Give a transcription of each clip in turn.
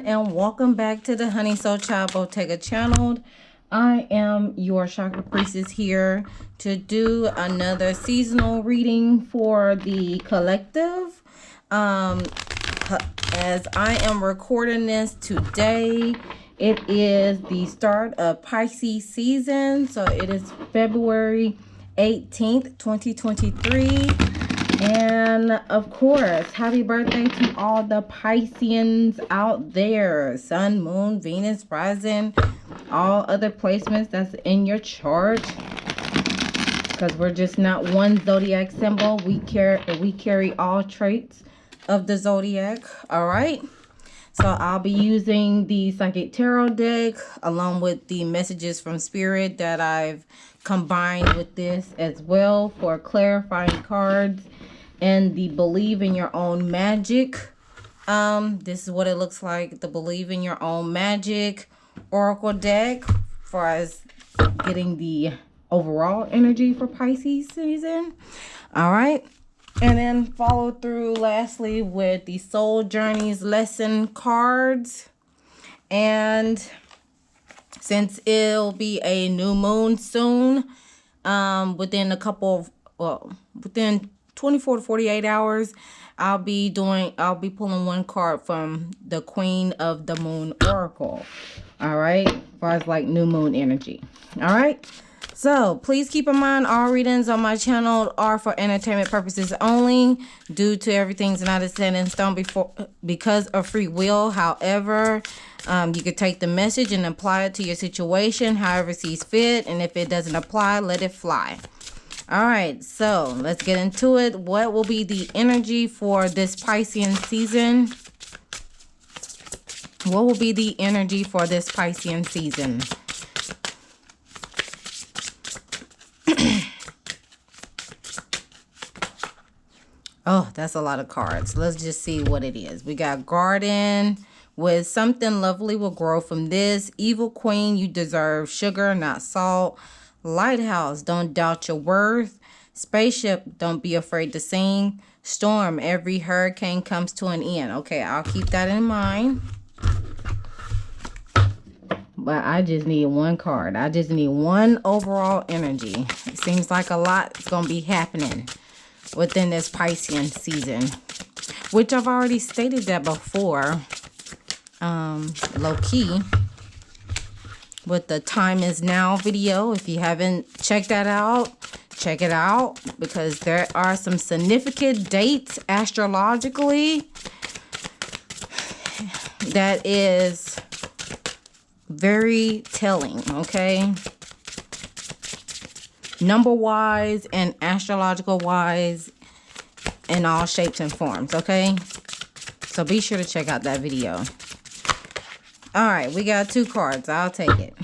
and welcome back to the Honey Soul Child Bottega channel. I am your chakra priestess here to do another seasonal reading for the collective. As I am recording this today, it is the start of Pisces season, so it is February 18th, 2023. And of course, happy birthday to all the Pisceans out there. Sun, Moon, Venus, Rising, all other placements that's in your chart. Because we're just not one zodiac symbol. We carry all traits of the zodiac. All right. So I'll be using the Psychic Tarot deck along with the messages from Spirit that I've combined with this as well for clarifying cards. And the Believe in Your Own Magic. This is what it looks like. The Believe in Your Own Magic Oracle deck for us getting the overall energy for Pisces season. All right. And then follow through lastly with the Soul Journeys lesson cards. And since it'll be a new moon soon, within 24 to 48 hours, I'll be pulling one card from the Queen of the Moon Oracle. All right, as far as like new moon energy. All right, so please keep in mind all readings on my channel are for entertainment purposes only. Due to everything's not set in stone because of free will. However, you could take the message and apply it to your situation however sees fit, and if it doesn't apply, let it fly. All right, so let's get into it. What will be the energy for this Piscean season? What will be the energy for this Piscean season? Oh, that's a lot of cards. Let's just see what it is. We got Garden with something lovely will grow from this. Evil Queen, you deserve sugar, not salt. Lighthouse, don't doubt your worth. Spaceship, don't be afraid to sing. Storm, every hurricane comes to an end. Okay, I'll keep that in mind. But I just need one card. I just need one overall energy. It seems like a lot is going to be happening within this Piscean season, which I've already stated that before, low key, with the Time Is Now video. If you haven't checked that out, check it out, because there are some significant dates astrologically that is very telling, okay? Number wise and astrological wise in all shapes and forms, okay? So be sure to check out that video. All right, we got two cards. I'll take it.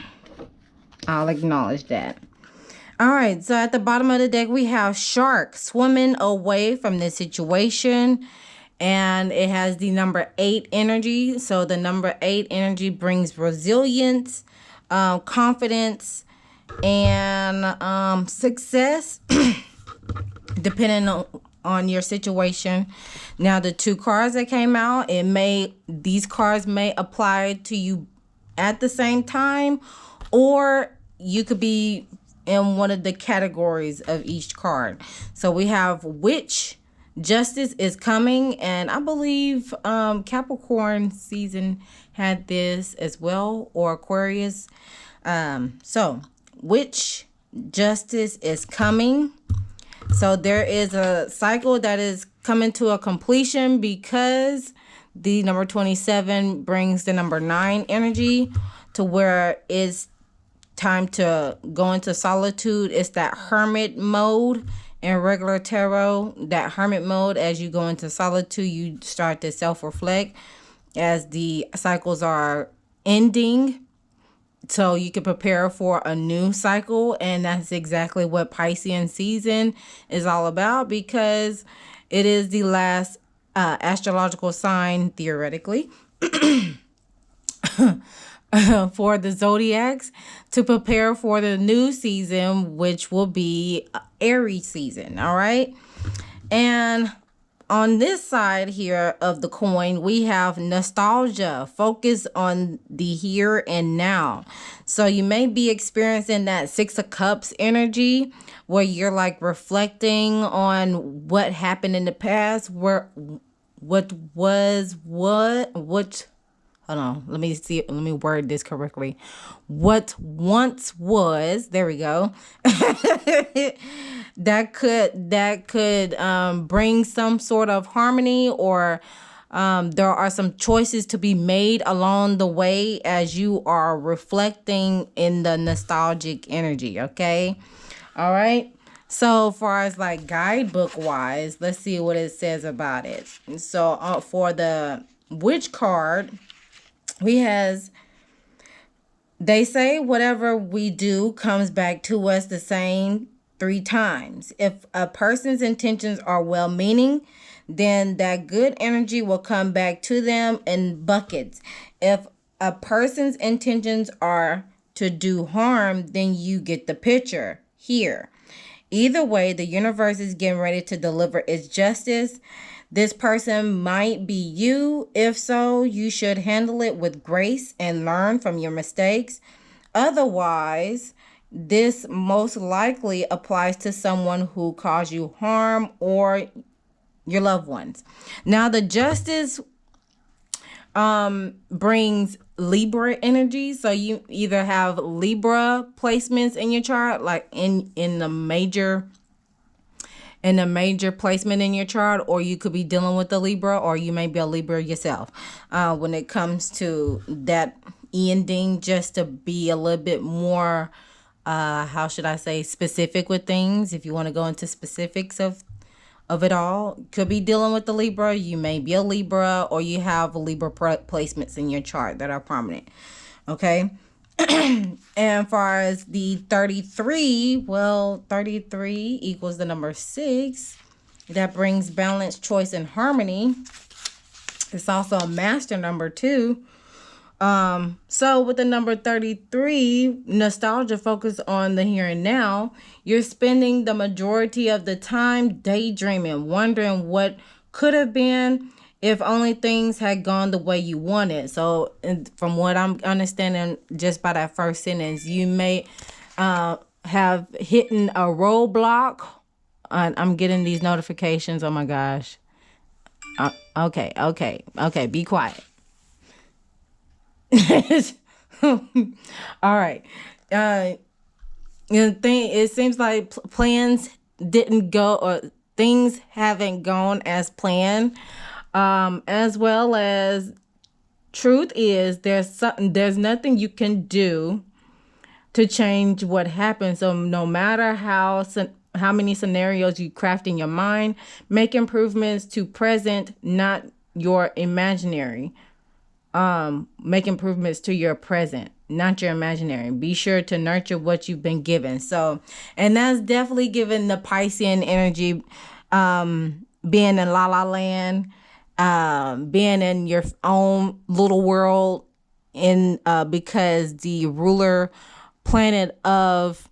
I'll acknowledge that. All right, so at the bottom of the deck, we have Shark swimming away from this situation. And it has the number 8 energy. So the number 8 energy brings resilience, confidence, and success, depending on your situation. Now, the two cards that came out, these cards may apply to you at the same time, or you could be in one of the categories of each card. So we have Witch, Justice is coming, and I believe Capricorn season had this as well, or Aquarius. So Witch, Justice is coming. So there is a cycle that is coming to a completion because the number 27 brings the number 9 energy to where it's time to go into solitude. It's that hermit mode in regular tarot. That hermit mode, as you go into solitude, you start to self-reflect as the cycles are ending. So you can prepare for a new cycle, and that's exactly what Piscean season is all about, because it is the last astrological sign, theoretically, for the zodiacs to prepare for the new season, which will be Aries season. All right. And on this side here of the coin, we have nostalgia, focus on the here and now. So you may be experiencing that Six of Cups energy where you're like reflecting on what happened in the past, what hold on, let me word this correctly. What once was, there we go. that could bring some sort of harmony, or there are some choices to be made along the way as you are reflecting in the nostalgic energy, okay? All right. So far as like guidebook wise, let's see what it says about it. So for the Witch card, they say whatever we do comes back to us the same 3 times. If a person's intentions are well-meaning, then that good energy will come back to them in buckets. If a person's intentions are to do harm, then you get the picture here. Either way, the universe is getting ready to deliver its justice. This person might be you. If so, you should handle it with grace and learn from your mistakes. Otherwise, this most likely applies to someone who caused you harm or your loved ones. Now, the justice brings Libra energy. So you either have Libra placements in your chart, like in the major placement in your chart, or you could be dealing with a Libra, or you may be a Libra yourself. When it comes to that ending, just to be a little bit more, how should I say, specific with things. If you want to go into specifics of it all, could be dealing with the Libra. You may be a Libra, or you have Libra placements in your chart that are prominent. Okay. And far as the 33, well, 33 equals the number 6. That brings balance, choice, and harmony. It's also a master number too. So with the number 33, nostalgia, focus on the here and now. You're spending the majority of the time daydreaming, wondering what could have been if only things had gone the way you wanted. So from what I'm understanding just by that first sentence, you may have hit a roadblock. I'm getting these notifications. Oh my gosh. Okay. Be quiet. All right. It seems like plans didn't go, or things haven't gone as planned. As well as, truth is, there's nothing you can do to change what happened. So no matter how many scenarios you craft in your mind, make improvements to present, not your imaginary. Make improvements to your present, not your imaginary. Be sure to nurture what you've been given. So, and that's definitely given the Piscean energy, being in La La Land, being in your own little world, because the ruler planet of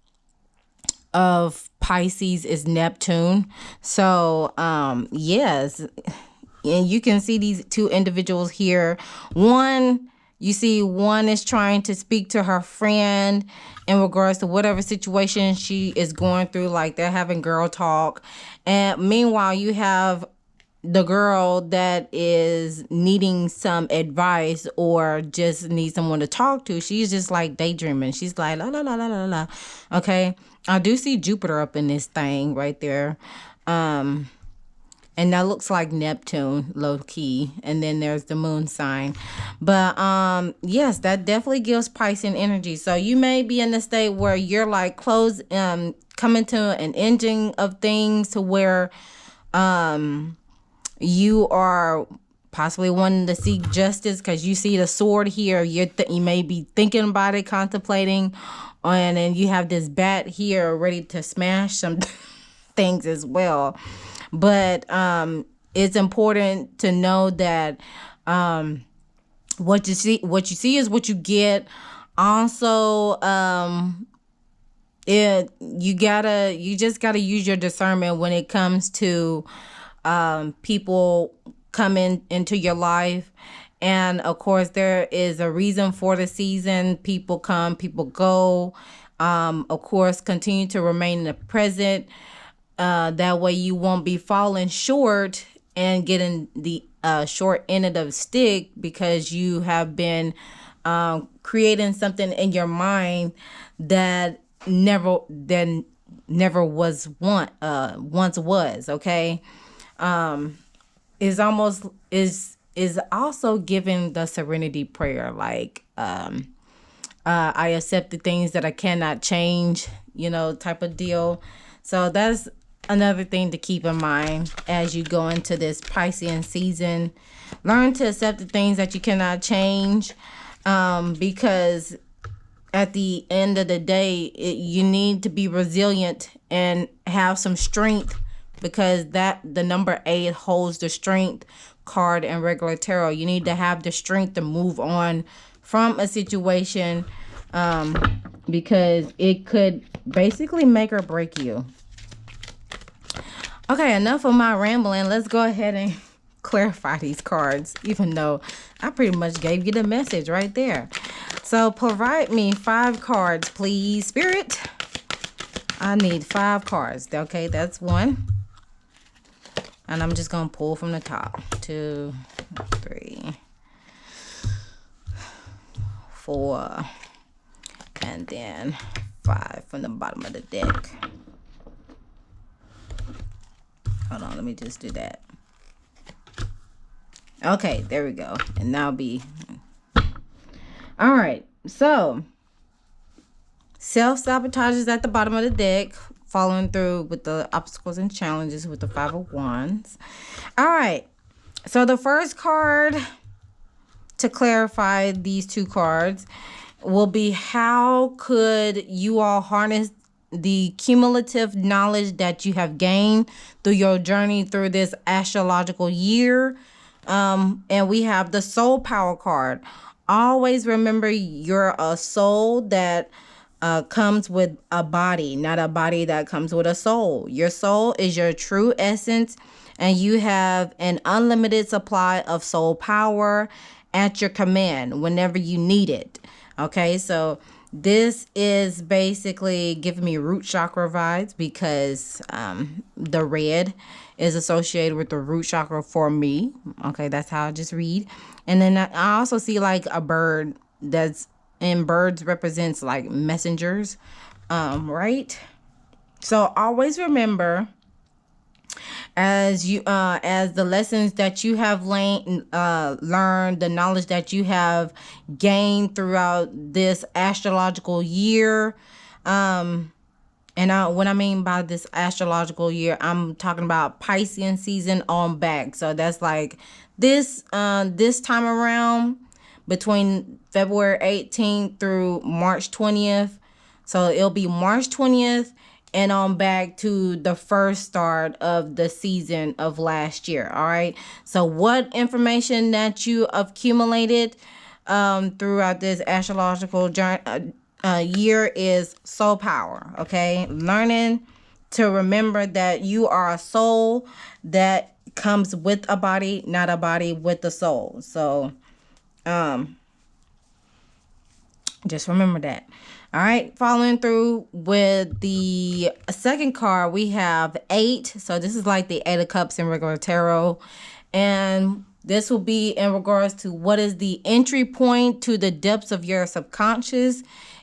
Pisces is Neptune. So, yes. And you can see these 2 individuals here. One is trying to speak to her friend in regards to whatever situation she is going through, like they're having girl talk. And meanwhile, you have the girl that is needing some advice or just needs someone to talk to. She's just like daydreaming. She's like, la, la, la, la, la, la. Okay. I do see Jupiter up in this thing right there. And that looks like Neptune, low key. And then there's the moon sign. But yes, that definitely gives Piscean energy. So you may be in a state where you're like coming to an ending of things, to where you are possibly wanting to seek justice, because you see the sword here. You may be thinking about it, contemplating, and then you have this bat here ready to smash some things as well. But it's important to know that what you see is what you get. Also, you just gotta use your discernment when it comes to people come into your life. And of course, there is a reason for the season. People come, people go. Of course, continue to remain in the present. That way you won't be falling short and getting the short end of the stick, because you have been creating something in your mind that never was once was. Okay. Is also giving the serenity prayer, like I accept the things that I cannot change, type of deal. So that's another thing to keep in mind as you go into this Piscean season. Learn to accept the things that you cannot change, because at the end of the day, you need to be resilient and have some strength, because the number 8 holds the strength card in regular tarot. You need to have the strength to move on from a situation, because it could basically make or break you. Okay, enough of my rambling. Let's go ahead and clarify these cards, even though I pretty much gave you the message right there. So provide me 5 cards, please, Spirit. I need 5 cards. Okay, that's 1. And I'm just going to pull from the top. 2, 3, 4, and then 5 from the bottom of the deck. Hold on, let me just do that. Okay, there we go. And now be... All right, so self-sabotage is at the bottom of the deck, following through with the obstacles and challenges with the 5 of Wands. All right, so the first card to clarify these 2 cards will be, how could you all harness the cumulative knowledge that you have gained through your journey through this astrological year. And we have the soul power card. Always remember, you're a soul that comes with a body, not a body that comes with a soul. Your soul is your true essence, and you have an unlimited supply of soul power at your command whenever you need it. Okay, so this is basically giving me root chakra vibes, because the red is associated with the root chakra for me. Okay, that's how I just read. And then I also see like a bird, and birds represents like messengers, right? So always remember, as the lessons that you have learned, the knowledge that you have gained throughout this astrological year. And what I mean by this astrological year, I'm talking about Piscean season on back. So that's like this time around, between February 18th through March 20th. So it'll be March 20th and on back to the first start of the season of last year. All right. So what information that you accumulated throughout this astrological year is soul power. Okay. Learning to remember that you are a soul that comes with a body, not a body with a soul. So just remember that. All right, following through with the second card, we have 8. So this is like the 8 of Cups in regular tarot. And this will be in regards to what is the entry point to the depths of your subconscious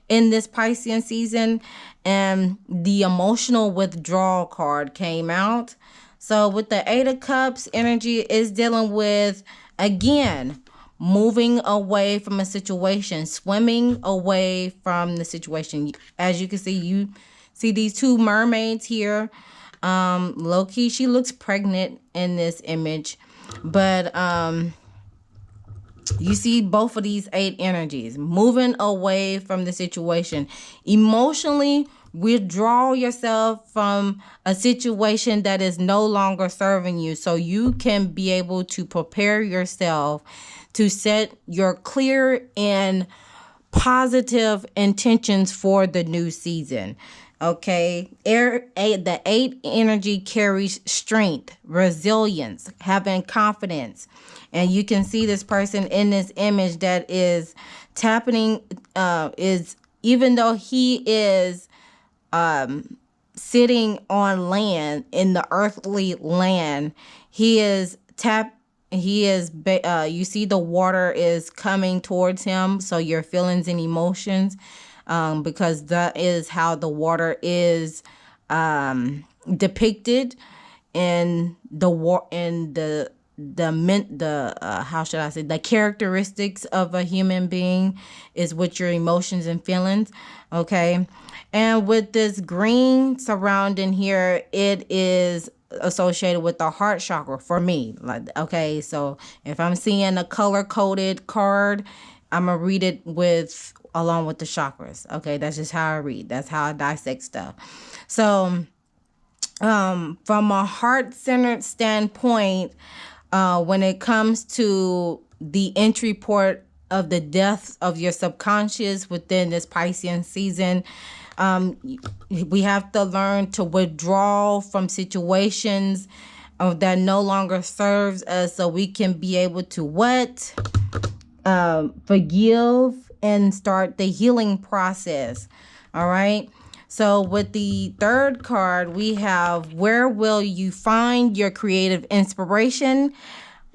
in this Piscean season. And the emotional withdrawal card came out. So with the 8 of Cups, energy is dealing with, again, moving away from a situation, swimming away from the situation. As you can see, you see these 2 mermaids here. Low-key, she looks pregnant in this image. But you see both of these 8 energies moving away from the situation. Emotionally, withdraw yourself from a situation that is no longer serving you, so you can be able to prepare yourself to set your clear and positive intentions for the new season. Okay, the 8 energy carries strength, resilience, having confidence. And you can see this person in this image that is tapping, is, even though he is sitting on land, in the earthly land, he is you see the water is coming towards him, so your feelings and emotions, because that is how the water is depicted in how should I say, the characteristics of a human being is with your emotions and feelings. Okay, and with this green surrounding here, it is associated with the heart chakra for me. Like, okay, so if I'm seeing a color coded card, I'm gonna read it along with the chakras. Okay, that's just how I read. That's how I dissect stuff. So from a heart-centered standpoint, when it comes to the entry port of the depths of your subconscious within this Piscean season, we have to learn to withdraw from situations that no longer serves us, so we can be able to forgive and start the healing process. All right. So with the third card, we have, where will you find your creative inspiration?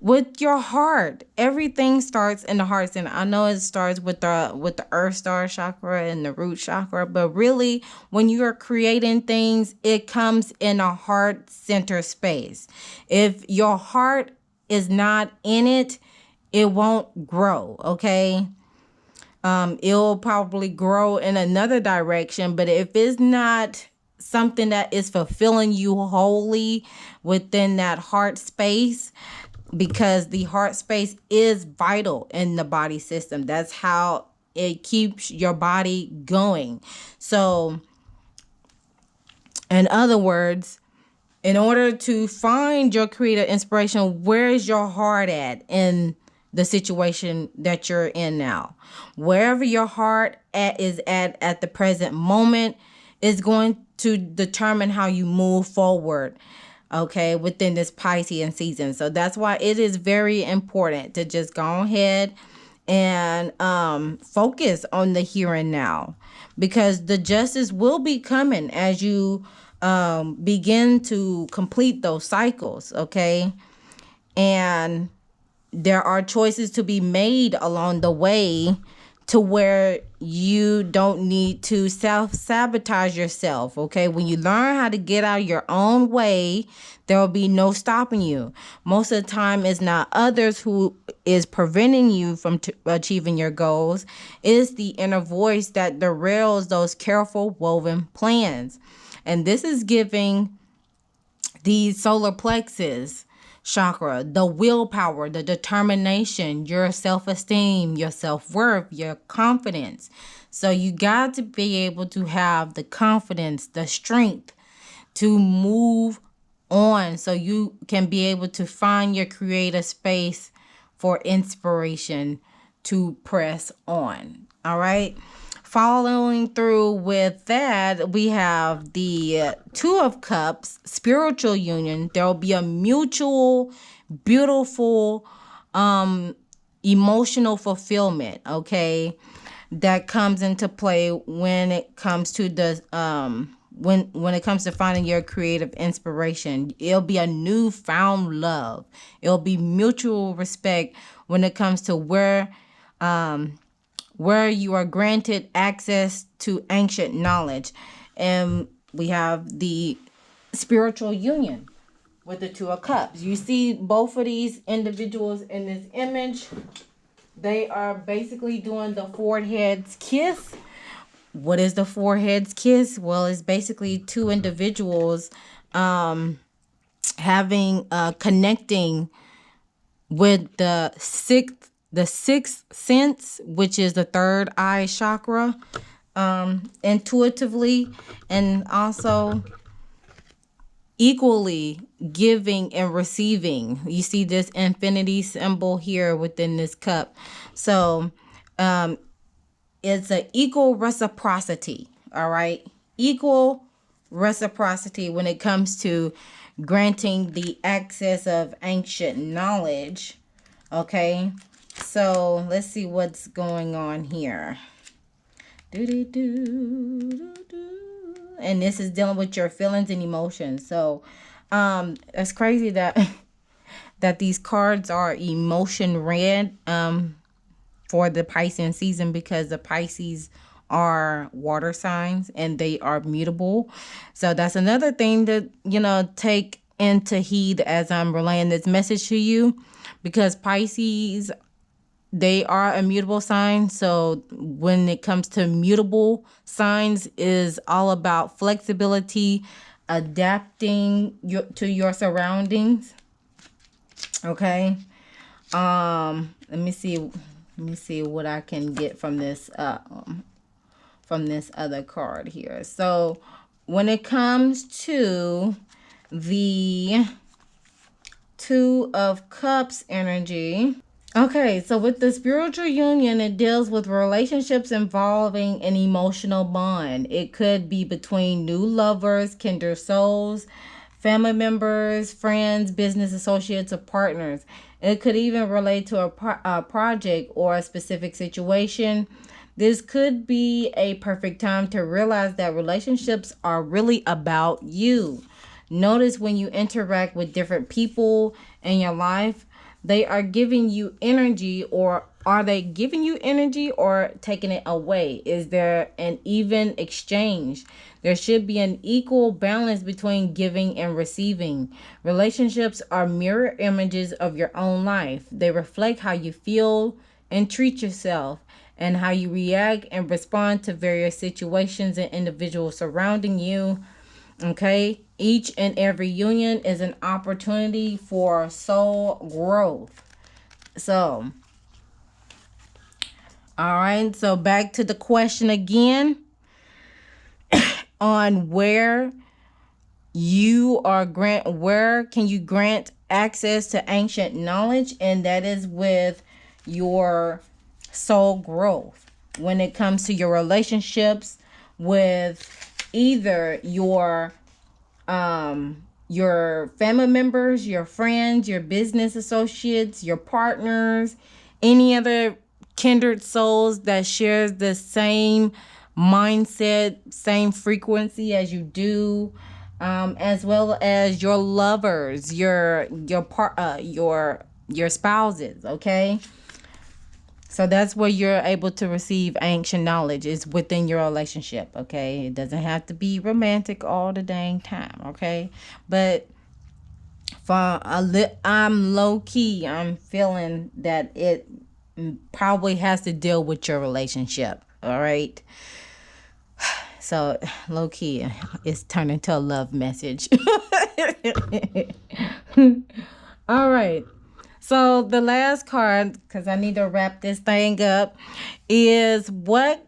With your heart. Everything starts in the heart center. I know it starts with the earth star chakra and the root chakra, but really when you are creating things, it comes in a heart center space. If your heart is not in it, it won't grow. Okay. It'll probably grow in another direction, but if it's not something that is fulfilling you wholly within that heart space, because the heart space is vital in the body system. That's how it keeps your body going. So, in other words, in order to find your creative inspiration, where is your heart at in the situation that you're in now? Wherever your heart is at the present moment is going to determine how you move forward, okay, within this Piscean season. So that's why it is very important to just go ahead and focus on the here and now, because the justice will be coming as you begin to complete those cycles, okay? And there are choices to be made along the way to where you don't need to self-sabotage yourself, okay? When you learn how to get out of your own way, there will be no stopping you. Most of the time, it's not others who is preventing you from achieving your goals. It's the inner voice that derails those careful woven plans. And this is giving the solar plexus chakra the willpower, the determination, your self-esteem, your self-worth, your confidence. So you got to be able to have the confidence, the strength to move on, so you can be able to find your creative space for inspiration to press on. All right. Following through with that, we have the Two of Cups, spiritual union. There will be a mutual, beautiful, emotional fulfillment, okay, that comes into play when it comes to the when it comes to finding your creative inspiration. It'll be a newfound love. It'll be mutual respect when it comes to where you are granted access to ancient knowledge. And we have the spiritual union with the Two of Cups. You see both of these individuals in this image. They are basically doing the forehead's kiss. What is the forehead's kiss? Well, it's basically two individuals connecting with the sixth sense, which is the third eye chakra, intuitively, and also equally giving and receiving. You see this infinity symbol here within this cup. So it's an equal reciprocity. All right. equal reciprocity when it comes to granting the access of ancient knowledge. Okay, so let's see what's going on here. And this is dealing with your feelings and emotions. So it's crazy that that these cards are emotion red for the Piscean season, because the Pisces are water signs and they are mutable. So that's another thing to, take into heed as I'm relaying this message to you, because Pisces, they are a mutable sign. So when it comes to mutable signs, is all about flexibility, adapting to your surroundings. Okay. Let me see what I can get from this other card here. So when it comes to the Two of Cups energy. Okay, so with the spiritual union, it deals with relationships involving an emotional bond. It could be between new lovers, kindred souls, family members, friends, business associates, or partners. It could even relate to a project or a specific situation. This could be a perfect time to realize that relationships are really about you. Notice when you interact with different people in your life, they are giving you energy, or are they giving you energy or taking it away? Is there an even exchange? There should be an equal balance between giving and receiving. Relationships are mirror images of your own life. They reflect how you feel and treat yourself, and how you react and respond to various situations and individuals surrounding you. Okay, each and every union is an opportunity for soul growth. So, all right, so back to the question again on where can you grant access to ancient knowledge, and that is with your soul growth. When it comes to your relationships with either your family members, your friends, your business associates, your partners, any other kindred souls that shares the same mindset, same frequency as you do, as well as your lovers, your spouses. Okay. So that's where you're able to receive ancient knowledge, is within your relationship, okay? It doesn't have to be romantic all the dang time, okay? But I'm low-key, I'm feeling that it probably has to deal with your relationship, all right? So low-key, it's turned into a love message. All right. So the last card, because I need to wrap this thing up, is what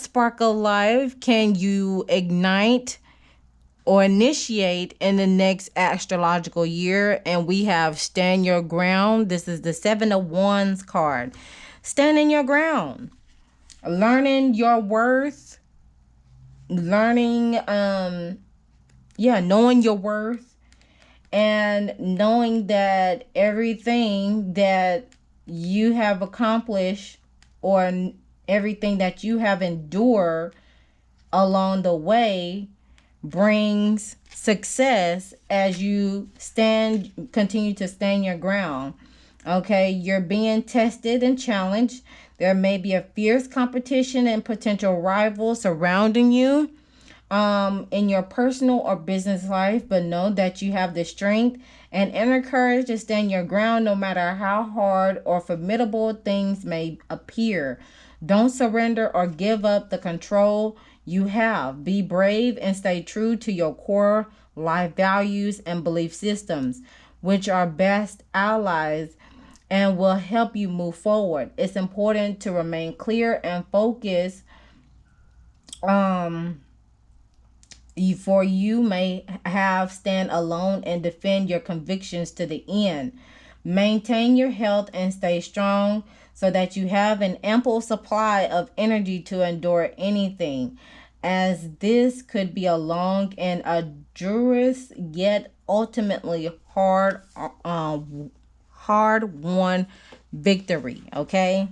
spark of life can you ignite or initiate in the next astrological year? And we have Stand Your Ground. This is the 7 of Wands card. Standing your ground. Learning your worth. Knowing your worth. And knowing that everything that you have accomplished, or everything that you have endured along the way, brings success as you continue to stand your ground. Okay, you're being tested and challenged. There may be a fierce competition and potential rivals surrounding you in your personal or business life, but know that you have the strength and inner courage to stand your ground no matter how hard or formidable things may appear. Don't surrender or give up the control you have. Be brave and stay true to your core life values and belief systems, which are best allies and will help you move forward. It's important to remain clear and focused, for you may have stand alone and defend your convictions to the end. Maintain your health and stay strong so that you have an ample supply of energy to endure anything. as this could be a long and arduous yet ultimately hard-won victory. Okay,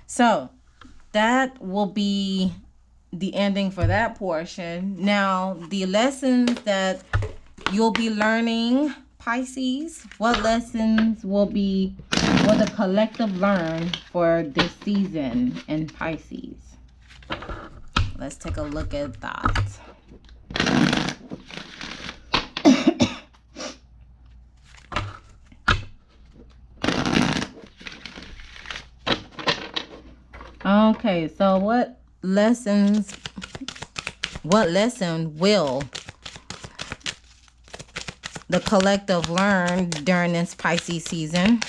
so that will be the ending for that portion. Now, the lessons that you'll be learning, Pisces, what lessons will the collective learn for this season in Pisces? Let's take a look at that. Okay, so what lesson will the collective learn during this Pisces season?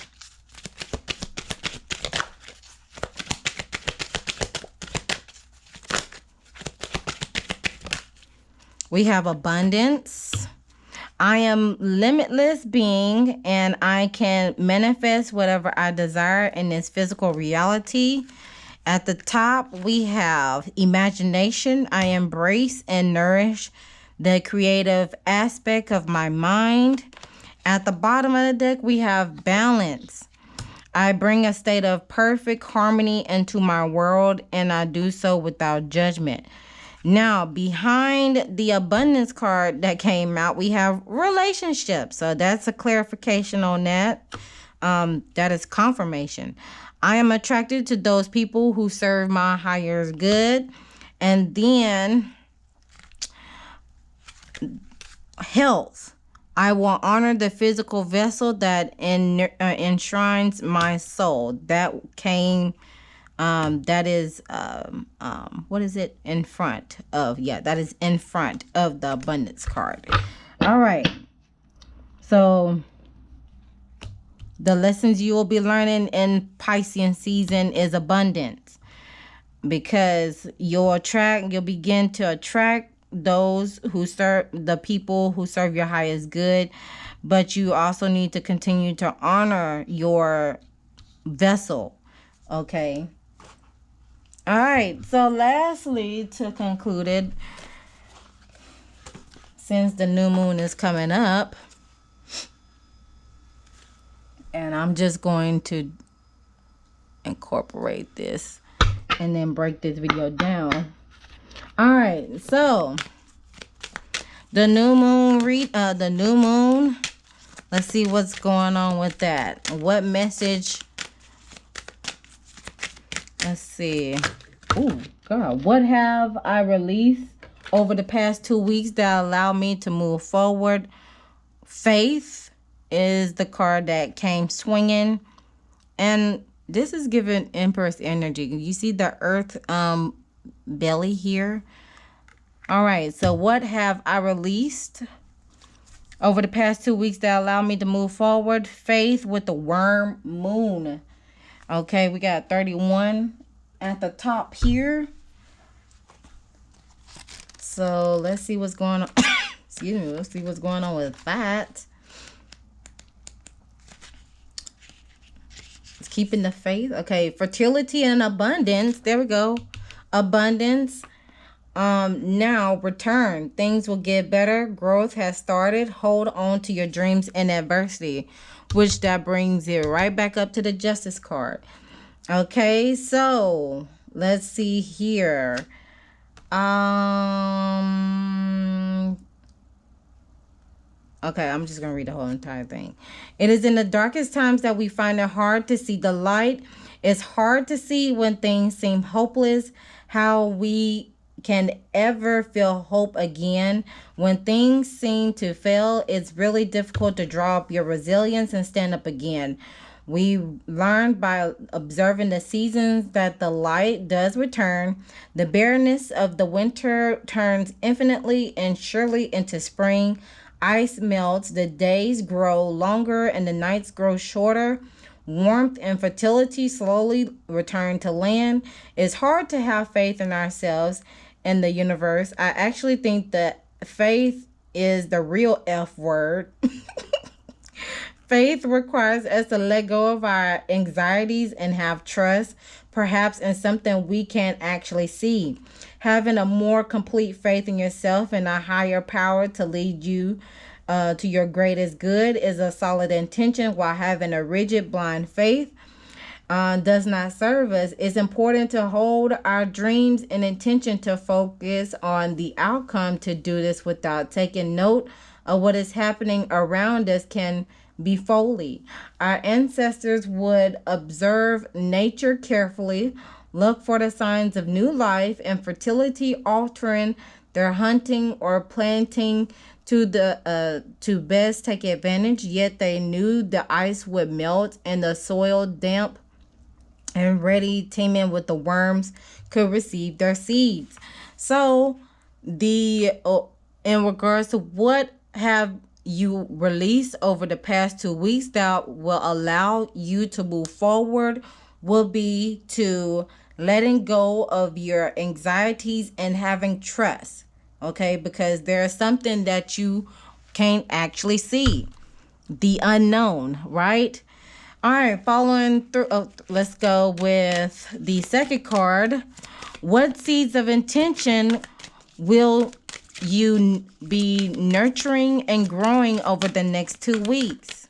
We have abundance. I am limitless being and I can manifest whatever I desire in this physical reality. At the top, we have imagination. I embrace and nourish the creative aspect of my mind. At the bottom of the deck, we have balance. I bring a state of perfect harmony into my world, and I do so without judgment. Now, behind the abundance card that came out, we have relationships. So that's a clarification on that. That is confirmation. I am attracted to those people who serve my highest good. And then health. I will honor the physical vessel that enshrines my soul. That came, that is, what is it? In front of, that is in front of the abundance card. All right. So the lessons you will be learning in Piscean season is abundance, because you'll begin to attract those who serve, the people who serve your highest good, but you also need to continue to honor your vessel. Okay. All right. So lastly, to conclude it, since the new moon is coming up, and I'm just going to incorporate this and then break this video down. All right, so the new moon let's see what's going on with that. What message? Let's see. Oh God, what have I released over the past 2 weeks that allow me to move forward? Faith is the card that came swinging, and this is giving Empress energy. You see the earth belly here. All right, so what have I released over the past 2 weeks that allow me to move forward? Faith with the worm moon. Okay, we got 31 at the top here. So let's see what's going on. Excuse me, let's see what's going on with that. It's keeping the faith. Okay, fertility and abundance. There we go. Abundance. Now return. Things will get better. Growth has started. Hold on to your dreams in adversity, which that brings it right back up to the Justice card. Okay, so let's see here. Okay, I'm just gonna read the whole entire thing. It is in the darkest times that we find it hard to see the light. It's hard to see when things seem hopeless, how we can ever feel hope again. When things seem to fail, it's really difficult to draw up your resilience and stand up again. We learned by observing the seasons that the light does return. The barrenness of the winter turns infinitely and surely into spring. Ice melts, the days grow longer and the nights grow shorter. Warmth and fertility slowly return to land. It's hard to have faith in ourselves and the universe. I actually think that faith is the real F word. Faith requires us to let go of our anxieties and have trust, perhaps in something we can't actually see. Having a more complete faith in yourself and a higher power to lead you to your greatest good is a solid intention, while having a rigid, blind faith does not serve us. It's important to hold our dreams and intention to focus on the outcome. To do this without taking note of what is happening around us can be folly. Our ancestors would observe nature carefully, look for the signs of new life and fertility, altering their hunting or planting to best take advantage. Yet they knew the ice would melt and the soil damp and ready, teeming with the worms, could receive their seeds. So in regards to what have you released over the past 2 weeks that will allow you to move forward will be to letting go of your anxieties and having trust. Okay, because there's something that you can't actually see, the unknown, right? All right, following through, let's go with the second card. What seeds of intention will you be nurturing and growing over the next 2 weeks?